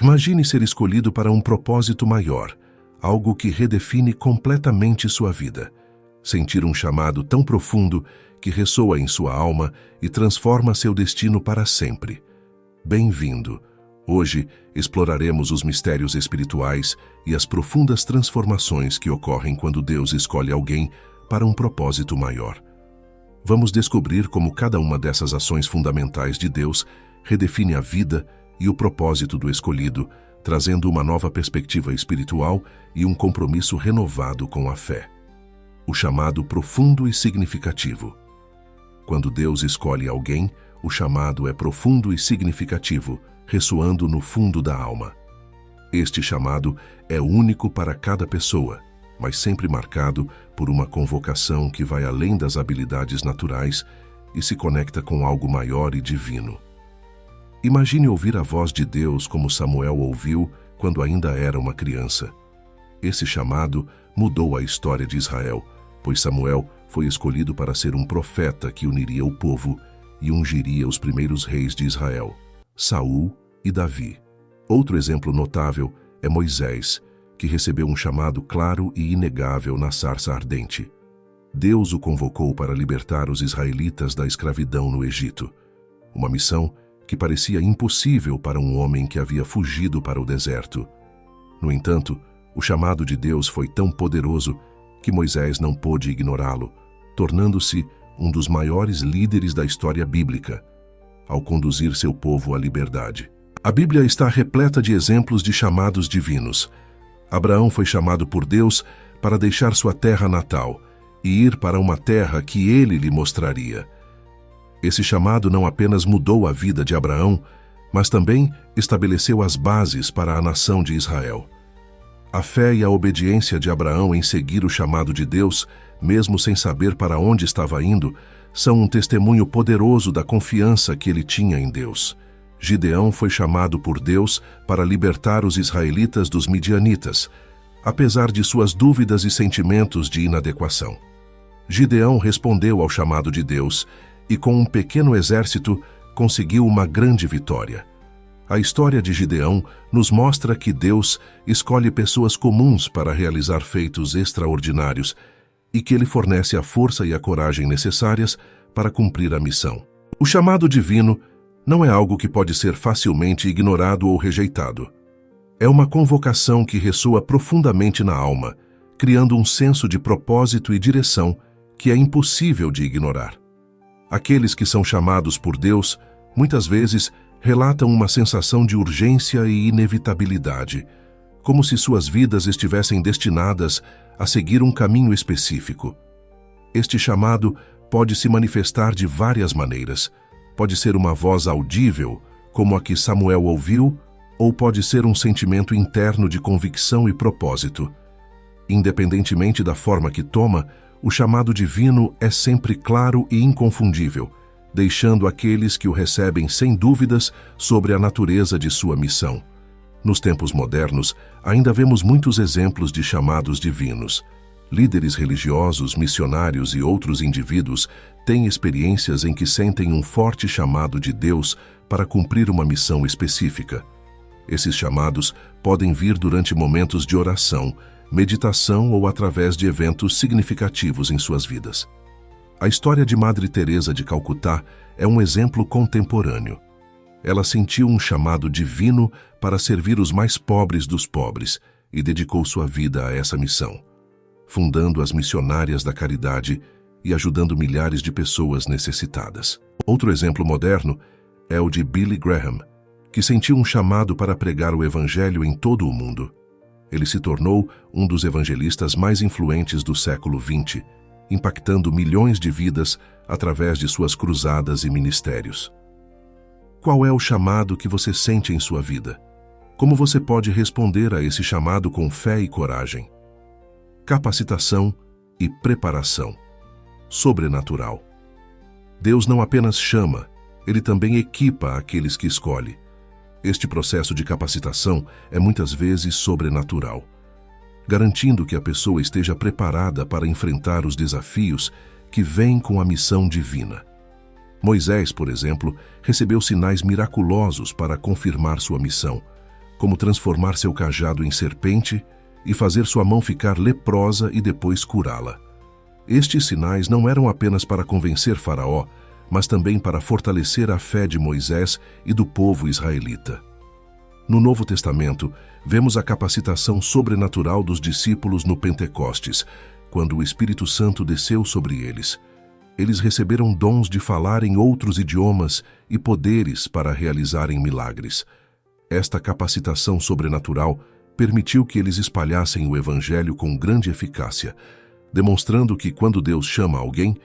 Imagine ser escolhido para um propósito maior, algo que redefine completamente sua vida. Sentir um chamado tão profundo que ressoa em sua alma e transforma seu destino para sempre. Bem-vindo! Hoje exploraremos os mistérios espirituais e as profundas transformações que ocorrem quando Deus escolhe alguém para um propósito maior. Vamos descobrir como cada uma dessas ações fundamentais de Deus redefine a vida e o propósito do escolhido, trazendo uma nova perspectiva espiritual e um compromisso renovado com a fé. O chamado profundo e significativo. Quando Deus escolhe alguém, o chamado é profundo e significativo, ressoando no fundo da alma. Este chamado é único para cada pessoa, mas sempre marcado por uma convocação que vai além das habilidades naturais e se conecta com algo maior e divino. Imagine ouvir a voz de Deus como Samuel ouviu quando ainda era uma criança. Esse chamado mudou a história de Israel, pois Samuel foi escolhido para ser um profeta que uniria o povo e ungiria os primeiros reis de Israel, Saul e Davi. Outro exemplo notável é Moisés, que recebeu um chamado claro e inegável na sarça ardente. Deus o convocou para libertar os israelitas da escravidão no Egito, uma missão que parecia impossível para um homem que havia fugido para o deserto. No entanto, o chamado de Deus foi tão poderoso que Moisés não pôde ignorá-lo, tornando-se um dos maiores líderes da história bíblica, ao conduzir seu povo à liberdade. A Bíblia está repleta de exemplos de chamados divinos. Abraão foi chamado por Deus para deixar sua terra natal e ir para uma terra que ele lhe mostraria. Esse chamado não apenas mudou a vida de Abraão, mas também estabeleceu as bases para a nação de Israel. A fé e a obediência de Abraão em seguir o chamado de Deus, mesmo sem saber para onde estava indo, são um testemunho poderoso da confiança que ele tinha em Deus. Gideão foi chamado por Deus para libertar os israelitas dos midianitas, apesar de suas dúvidas e sentimentos de inadequação. Gideão respondeu ao chamado de Deus e, com um pequeno exército, conseguiu uma grande vitória. A história de Gideão nos mostra que Deus escolhe pessoas comuns para realizar feitos extraordinários e que Ele fornece a força e a coragem necessárias para cumprir a missão. O chamado divino não é algo que pode ser facilmente ignorado ou rejeitado. É uma convocação que ressoa profundamente na alma, criando um senso de propósito e direção que é impossível de ignorar. Aqueles que são chamados por Deus, muitas vezes, relatam uma sensação de urgência e inevitabilidade, como se suas vidas estivessem destinadas a seguir um caminho específico. Este chamado pode se manifestar de várias maneiras. Pode ser uma voz audível, como a que Samuel ouviu, ou pode ser um sentimento interno de convicção e propósito. Independentemente da forma que toma, o chamado divino é sempre claro e inconfundível, deixando aqueles que o recebem sem dúvidas sobre a natureza de sua missão. Nos tempos modernos, ainda vemos muitos exemplos de chamados divinos. Líderes religiosos, missionários e outros indivíduos têm experiências em que sentem um forte chamado de Deus para cumprir uma missão específica. Esses chamados podem vir durante momentos de oração, meditação ou através de eventos significativos em suas vidas. A história de Madre Teresa de Calcutá é um exemplo contemporâneo. Ela sentiu um chamado divino para servir os mais pobres dos pobres e dedicou sua vida a essa missão, fundando as Missionárias da Caridade e ajudando milhares de pessoas necessitadas. Outro exemplo moderno é o de Billy Graham, que sentiu um chamado para pregar o Evangelho em todo o mundo. Ele se tornou um dos evangelistas mais influentes do século XX, impactando milhões de vidas através de suas cruzadas e ministérios. Qual é o chamado que você sente em sua vida? Como você pode responder a esse chamado com fé e coragem? Capacitação e preparação. Sobrenatural. Deus não apenas chama, Ele também equipa aqueles que escolhe. Este processo de capacitação é muitas vezes sobrenatural, garantindo que a pessoa esteja preparada para enfrentar os desafios que vêm com a missão divina. Moisés, por exemplo, recebeu sinais miraculosos para confirmar sua missão, como transformar seu cajado em serpente e fazer sua mão ficar leprosa e depois curá-la. Estes sinais não eram apenas para convencer Faraó, mas também para fortalecer a fé de Moisés e do povo israelita. No Novo Testamento, vemos a capacitação sobrenatural dos discípulos no Pentecostes, quando o Espírito Santo desceu sobre eles. Eles receberam dons de falar em outros idiomas e poderes para realizarem milagres. Esta capacitação sobrenatural permitiu que eles espalhassem o Evangelho com grande eficácia, demonstrando que quando Deus chama alguém,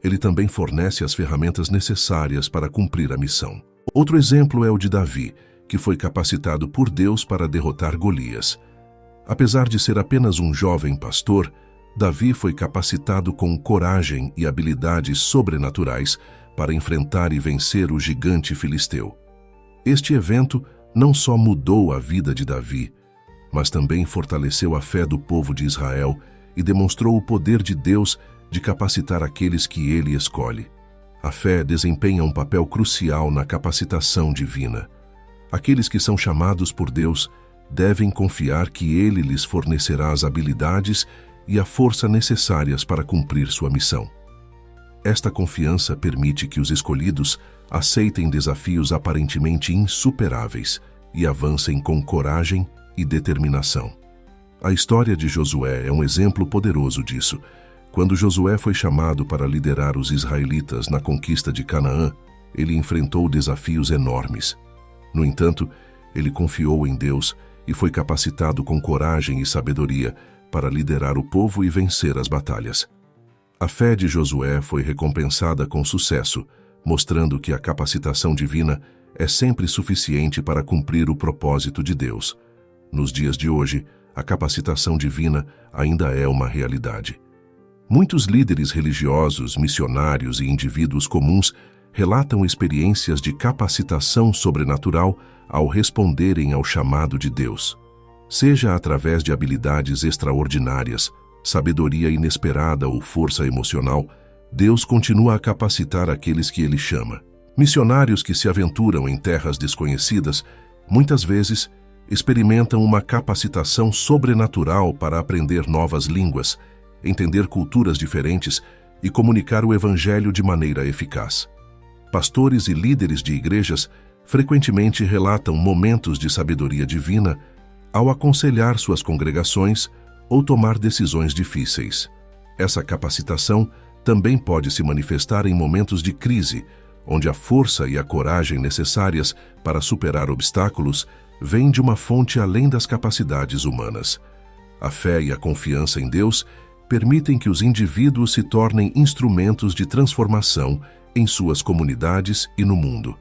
Ele também fornece as ferramentas necessárias para cumprir a missão. Outro exemplo é o de Davi, que foi capacitado por Deus para derrotar Golias. Apesar de ser apenas um jovem pastor, Davi foi capacitado com coragem e habilidades sobrenaturais para enfrentar e vencer o gigante filisteu. Este evento não só mudou a vida de Davi, mas também fortaleceu a fé do povo de Israel e demonstrou o poder de Deus de capacitar aqueles que Ele escolhe. A fé desempenha um papel crucial na capacitação divina. Aqueles que são chamados por Deus devem confiar que Ele lhes fornecerá as habilidades e a força necessárias para cumprir sua missão. Esta confiança permite que os escolhidos aceitem desafios aparentemente insuperáveis e avancem com coragem e determinação. A história de Josué é um exemplo poderoso disso. Quando Josué foi chamado para liderar os israelitas na conquista de Canaã, ele enfrentou desafios enormes. No entanto, ele confiou em Deus e foi capacitado com coragem e sabedoria para liderar o povo e vencer as batalhas. A fé de Josué foi recompensada com sucesso, mostrando que a capacitação divina é sempre suficiente para cumprir o propósito de Deus. Nos dias de hoje, a capacitação divina ainda é uma realidade. Muitos líderes religiosos, missionários e indivíduos comuns relatam experiências de capacitação sobrenatural ao responderem ao chamado de Deus. Seja através de habilidades extraordinárias, sabedoria inesperada ou força emocional, Deus continua a capacitar aqueles que Ele chama. Missionários que se aventuram em terras desconhecidas, muitas vezes, experimentam uma capacitação sobrenatural para aprender novas línguas, entender culturas diferentes e comunicar o Evangelho de maneira eficaz. Pastores e líderes de igrejas frequentemente relatam momentos de sabedoria divina ao aconselhar suas congregações ou tomar decisões difíceis. Essa capacitação também pode se manifestar em momentos de crise, onde a força e a coragem necessárias para superar obstáculos vêm de uma fonte além das capacidades humanas. A fé e a confiança em Deus permitem que os indivíduos se tornem instrumentos de transformação em suas comunidades e no mundo.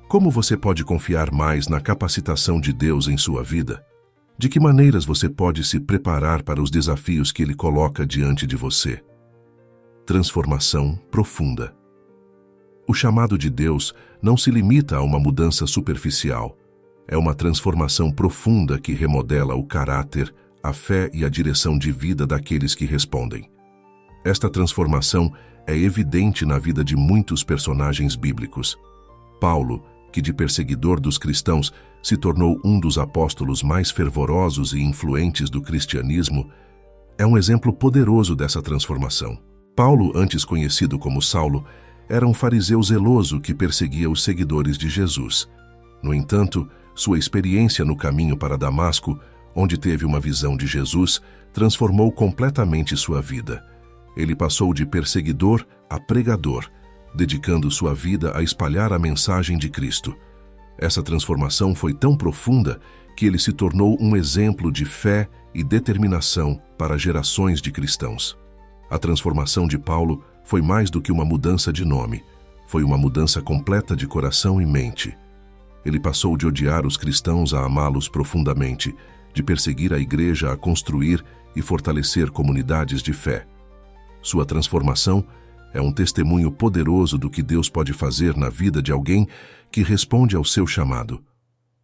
Como você pode confiar mais na capacitação de Deus em sua vida? De que maneiras você pode se preparar para os desafios que Ele coloca diante de você? Transformação profunda. O chamado de Deus não se limita a uma mudança superficial. É uma transformação profunda que remodela o caráter, a fé e a direção de vida daqueles que respondem. Esta transformação é evidente na vida de muitos personagens bíblicos. Paulo, que de perseguidor dos cristãos se tornou um dos apóstolos mais fervorosos e influentes do cristianismo, é um exemplo poderoso dessa transformação. Paulo, antes conhecido como Saulo, era um fariseu zeloso que perseguia os seguidores de Jesus. No entanto, sua experiência no caminho para Damasco, onde teve uma visão de Jesus, transformou completamente sua vida. Ele passou de perseguidor a pregador, dedicando sua vida a espalhar a mensagem de Cristo. Essa transformação foi tão profunda que ele se tornou um exemplo de fé e determinação para gerações de cristãos. A transformação de Paulo foi mais do que uma mudança de nome, foi uma mudança completa de coração e mente. Ele passou de odiar os cristãos a amá-los profundamente, de perseguir a igreja a construir e fortalecer comunidades de fé. Sua transformação é um testemunho poderoso do que Deus pode fazer na vida de alguém que responde ao seu chamado.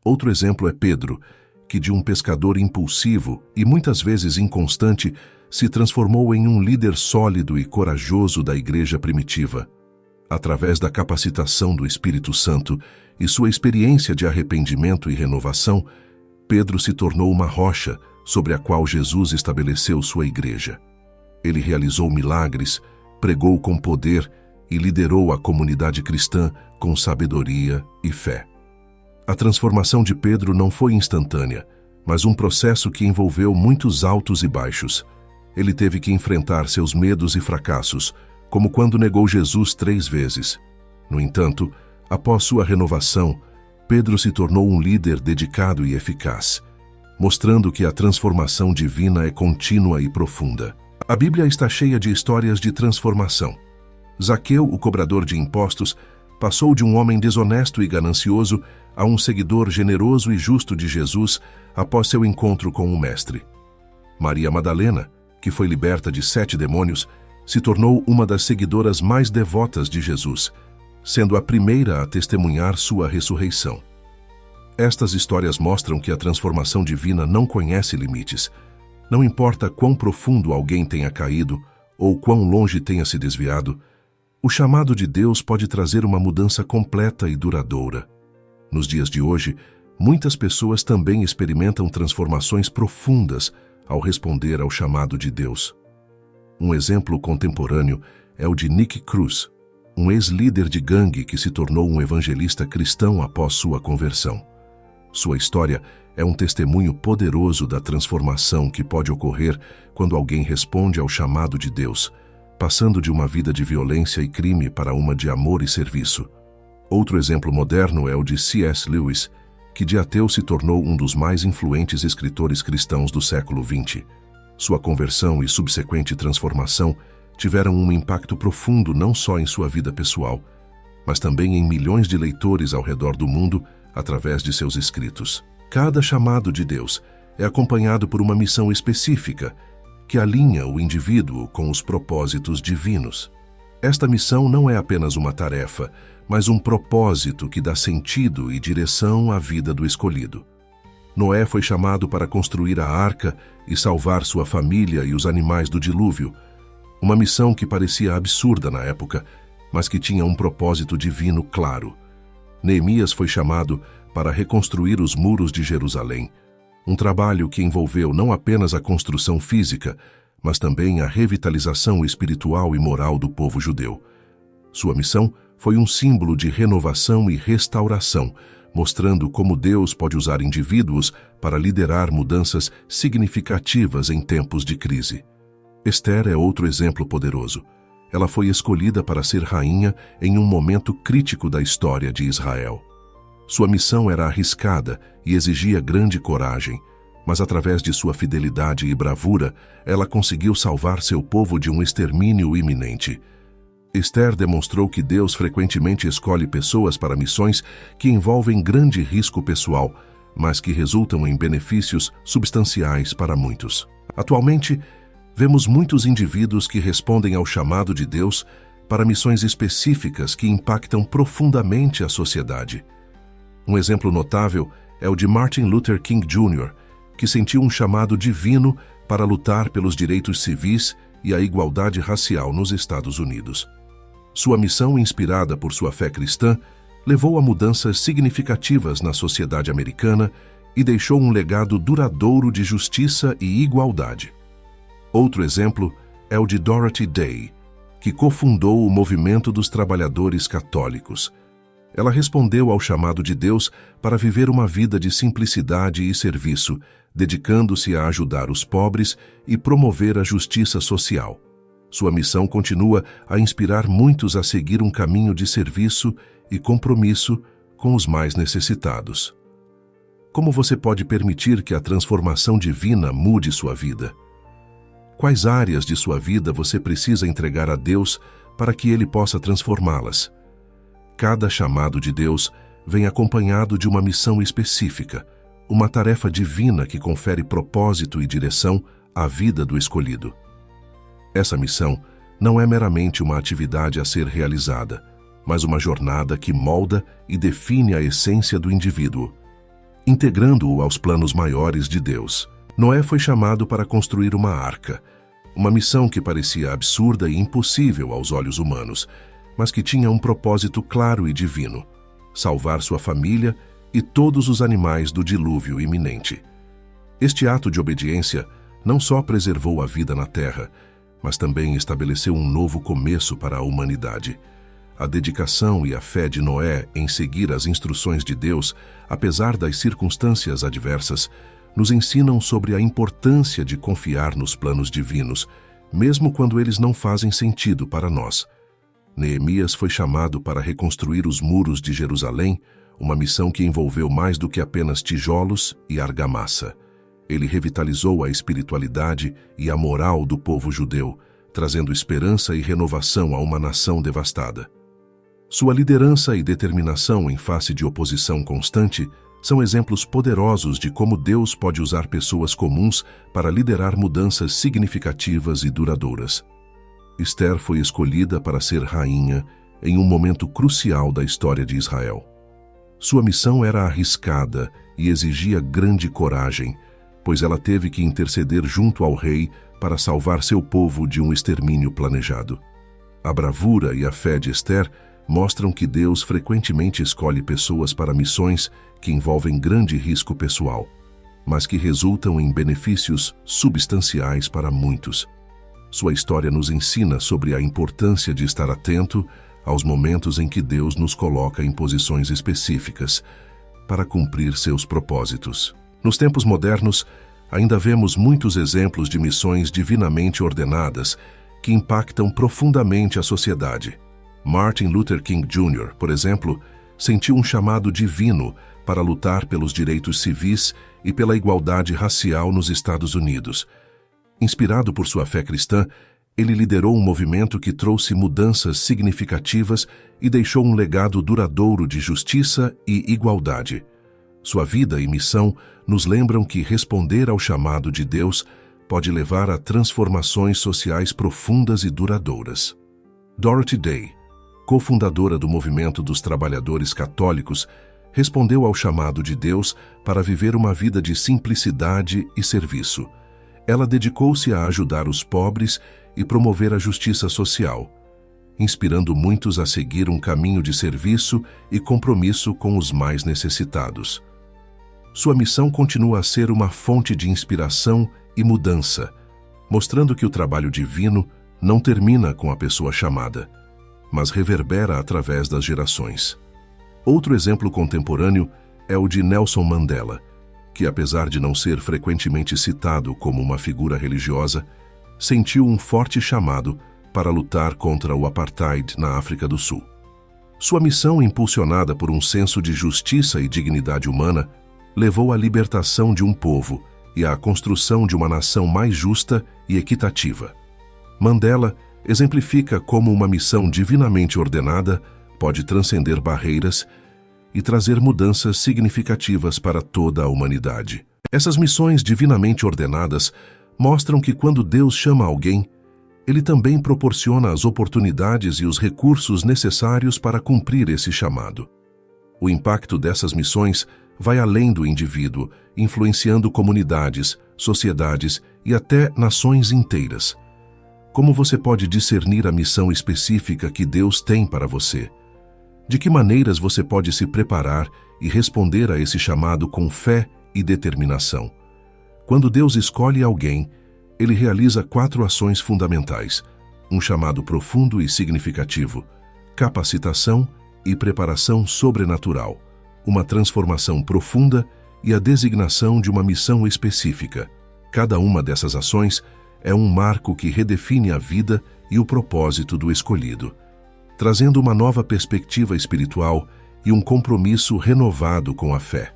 Outro exemplo é Pedro, que de um pescador impulsivo e muitas vezes inconstante, se transformou em um líder sólido e corajoso da igreja primitiva. Através da capacitação do Espírito Santo e sua experiência de arrependimento e renovação, Pedro se tornou uma rocha sobre a qual Jesus estabeleceu sua igreja. Ele realizou milagres, pregou com poder e liderou a comunidade cristã com sabedoria e fé. A transformação de Pedro não foi instantânea, mas um processo que envolveu muitos altos e baixos. Ele teve que enfrentar seus medos e fracassos, como quando negou Jesus 3 vezes. No entanto, após sua renovação, Pedro se tornou um líder dedicado e eficaz, mostrando que a transformação divina é contínua e profunda. A Bíblia está cheia de histórias de transformação. Zaqueu, o cobrador de impostos, passou de um homem desonesto e ganancioso a um seguidor generoso e justo de Jesus após seu encontro com o Mestre. Maria Madalena, que foi liberta de 7 demônios, se tornou uma das seguidoras mais devotas de Jesus, sendo a primeira a testemunhar sua ressurreição. Estas histórias mostram que a transformação divina não conhece limites. Não importa quão profundo alguém tenha caído ou quão longe tenha se desviado, o chamado de Deus pode trazer uma mudança completa e duradoura. Nos dias de hoje, muitas pessoas também experimentam transformações profundas ao responder ao chamado de Deus. Um exemplo contemporâneo é o de Nick Cruz, um ex-líder de gangue que se tornou um evangelista cristão após sua conversão. Sua história é um testemunho poderoso da transformação que pode ocorrer quando alguém responde ao chamado de Deus, passando de uma vida de violência e crime para uma de amor e serviço. Outro exemplo moderno é o de C.S. Lewis, que de ateu se tornou um dos mais influentes escritores cristãos do século XX. Sua conversão e subsequente transformação tiveram um impacto profundo não só em sua vida pessoal, mas também em milhões de leitores ao redor do mundo através de seus escritos. Cada chamado de Deus é acompanhado por uma missão específica que alinha o indivíduo com os propósitos divinos. Esta missão não é apenas uma tarefa, mas um propósito que dá sentido e direção à vida do escolhido. Noé foi chamado para construir a arca e salvar sua família e os animais do dilúvio, uma missão que parecia absurda na época, mas que tinha um propósito divino claro. Neemias foi chamado para reconstruir os muros de Jerusalém, um trabalho que envolveu não apenas a construção física, mas também a revitalização espiritual e moral do povo judeu. Sua missão foi um símbolo de renovação e restauração, mostrando como Deus pode usar indivíduos para liderar mudanças significativas em tempos de crise. Esther é outro exemplo poderoso. Ela foi escolhida para ser rainha em um momento crítico da história de Israel. Sua missão era arriscada e exigia grande coragem, mas através de sua fidelidade e bravura, ela conseguiu salvar seu povo de um extermínio iminente. Esther demonstrou que Deus frequentemente escolhe pessoas para missões que envolvem grande risco pessoal, mas que resultam em benefícios substanciais para muitos. Atualmente, vemos muitos indivíduos que respondem ao chamado de Deus para missões específicas que impactam profundamente a sociedade. Um exemplo notável é o de Martin Luther King Jr., que sentiu um chamado divino para lutar pelos direitos civis e a igualdade racial nos Estados Unidos. Sua missão, inspirada por sua fé cristã, levou a mudanças significativas na sociedade americana e deixou um legado duradouro de justiça e igualdade. Outro exemplo é o de Dorothy Day, que cofundou o Movimento dos Trabalhadores Católicos. Ela respondeu ao chamado de Deus para viver uma vida de simplicidade e serviço, dedicando-se a ajudar os pobres e promover a justiça social. Sua missão continua a inspirar muitos a seguir um caminho de serviço e compromisso com os mais necessitados. Como você pode permitir que a transformação divina mude sua vida? Quais áreas de sua vida você precisa entregar a Deus para que Ele possa transformá-las? Cada chamado de Deus vem acompanhado de uma missão específica, uma tarefa divina que confere propósito e direção à vida do escolhido. Essa missão não é meramente uma atividade a ser realizada, mas uma jornada que molda e define a essência do indivíduo, integrando-o aos planos maiores de Deus. Noé foi chamado para construir uma arca, uma missão que parecia absurda e impossível aos olhos humanos, mas que tinha um propósito claro e divino: salvar sua família e todos os animais do dilúvio iminente. Este ato de obediência não só preservou a vida na terra, mas também estabeleceu um novo começo para a humanidade. A dedicação e a fé de Noé em seguir as instruções de Deus, apesar das circunstâncias adversas, nos ensinam sobre a importância de confiar nos planos divinos, mesmo quando eles não fazem sentido para nós. Neemias foi chamado para reconstruir os muros de Jerusalém, uma missão que envolveu mais do que apenas tijolos e argamassa. Ele revitalizou a espiritualidade e a moral do povo judeu, trazendo esperança e renovação a uma nação devastada. Sua liderança e determinação em face de oposição constante são exemplos poderosos de como Deus pode usar pessoas comuns para liderar mudanças significativas e duradouras. Esther foi escolhida para ser rainha em um momento crucial da história de Israel. Sua missão era arriscada e exigia grande coragem, pois ela teve que interceder junto ao rei para salvar seu povo de um extermínio planejado. A bravura e a fé de Esther mostram que Deus frequentemente escolhe pessoas para missões que envolvem grande risco pessoal, mas que resultam em benefícios substanciais para muitos. Sua história nos ensina sobre a importância de estar atento aos momentos em que Deus nos coloca em posições específicas para cumprir seus propósitos. Nos tempos modernos, ainda vemos muitos exemplos de missões divinamente ordenadas que impactam profundamente a sociedade. Martin Luther King Jr., por exemplo, sentiu um chamado divino para lutar pelos direitos civis e pela igualdade racial nos Estados Unidos. Inspirado por sua fé cristã, ele liderou um movimento que trouxe mudanças significativas e deixou um legado duradouro de justiça e igualdade. Sua vida e missão nos lembram que responder ao chamado de Deus pode levar a transformações sociais profundas e duradouras. Dorothy Day, cofundadora do Movimento dos Trabalhadores Católicos, respondeu ao chamado de Deus para viver uma vida de simplicidade e serviço. Ela dedicou-se a ajudar os pobres e promover a justiça social, inspirando muitos a seguir um caminho de serviço e compromisso com os mais necessitados. Sua missão continua a ser uma fonte de inspiração e mudança, mostrando que o trabalho divino não termina com a pessoa chamada, mas reverbera através das gerações. Outro exemplo contemporâneo é o de Nelson Mandela, que, apesar de não ser frequentemente citado como uma figura religiosa, sentiu um forte chamado para lutar contra o apartheid na África do Sul. Sua missão, impulsionada por um senso de justiça e dignidade humana, levou à libertação de um povo e à construção de uma nação mais justa e equitativa. Mandela exemplifica como uma missão divinamente ordenada pode transcender barreiras e trazer mudanças significativas para toda a humanidade. Essas missões divinamente ordenadas mostram que quando Deus chama alguém, Ele também proporciona as oportunidades e os recursos necessários para cumprir esse chamado. O impacto dessas missões vai além do indivíduo, influenciando comunidades, sociedades e até nações inteiras. Como você pode discernir a missão específica que Deus tem para você? De que maneiras você pode se preparar e responder a esse chamado com fé e determinação? Quando Deus escolhe alguém, Ele realiza 4 ações fundamentais: um chamado profundo e significativo, capacitação e preparação sobrenatural, uma transformação profunda e a designação de uma missão específica. Cada uma dessas ações é um marco que redefine a vida e o propósito do escolhido, trazendo uma nova perspectiva espiritual e um compromisso renovado com a fé.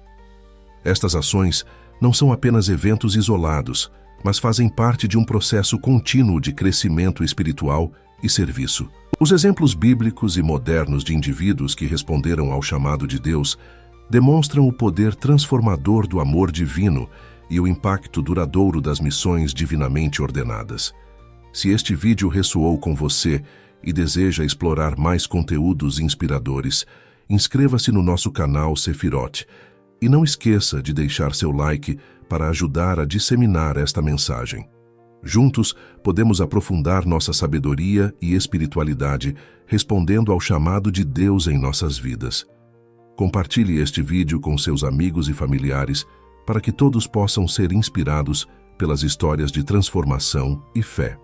Estas ações não são apenas eventos isolados, mas fazem parte de um processo contínuo de crescimento espiritual e serviço. Os exemplos bíblicos e modernos de indivíduos que responderam ao chamado de Deus demonstram o poder transformador do amor divino e o impacto duradouro das missões divinamente ordenadas. Se este vídeo ressoou com você e deseja explorar mais conteúdos inspiradores, inscreva-se no nosso canal Sefirot e não esqueça de deixar seu like para ajudar a disseminar esta mensagem. Juntos, podemos aprofundar nossa sabedoria e espiritualidade, respondendo ao chamado de Deus em nossas vidas. Compartilhe este vídeo com seus amigos e familiares para que todos possam ser inspirados pelas histórias de transformação e fé.